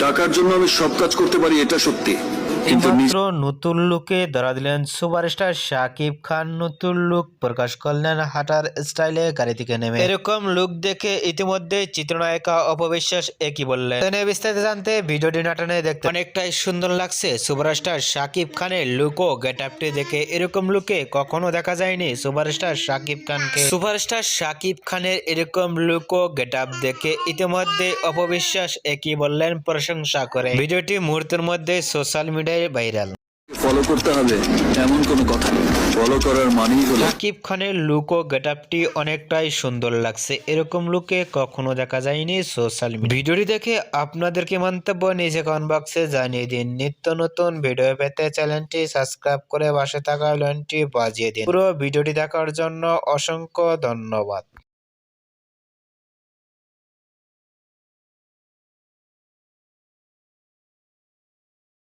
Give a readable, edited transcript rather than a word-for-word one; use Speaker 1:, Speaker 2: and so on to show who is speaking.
Speaker 1: টাকার জন্য আমি সব কাজ করতে পারি, এটা সত্যি, কিন্তু
Speaker 2: মাত্র নতুন লুকে ধরা দিলেন সুপারস্টার শাকিব খান। নতুন লুক প্রকাশ করলেন হাঁটার স্টাইলে গাড়ি থেকে নেমে। এরকম লুক দেখে ইতিমধ্যে চিত্রনায়িকা অপবিশ্বাস একই বললেন। বিস্তারিত জানতে ভিডিওটি না টেনে দেখতে অনেকটাই সুন্দর লাগছে সুপারস্টার শাকিব খানের লুক ও গেট আপটি দেখে। এরকম লুকে কখনো দেখা যায়নি সুপারস্টার শাকিব খানকে। সুপারস্টার শাকিব খানের এরকম লুক ও গেট আপ দেখে ইতিমধ্যে অপবিশ্বাস একই বললেন প্রশংসা করে। ভিডিওটি মুহূর্তের মধ্যে সোশ্যাল মিডিয়ায় ভাইরাল।
Speaker 1: ফলো করতে হবে এমন কোনো কথা নেই। ফলো করার মানেই হলো
Speaker 2: শাকিব খানের লুক ও গেটআপটি অনেকটাই সুন্দর লাগছে। এরকম লুকে কখনো দেখা যায়নি সোশ্যাল মিডিয়া। ভিডিওটি দেখে আপনাদেরকে মন্তব্য নিচে কমেন্ট বক্সে জানিয়ে দিন। নিত্য নতুন ভিডিও পেতে চ্যানেলটি সাবস্ক্রাইব করে পাশে থাকা বেলটি বাজিয়ে দিন। পুরো ভিডিওটি দেখার জন্য অসংখ্য ধন্যবাদ।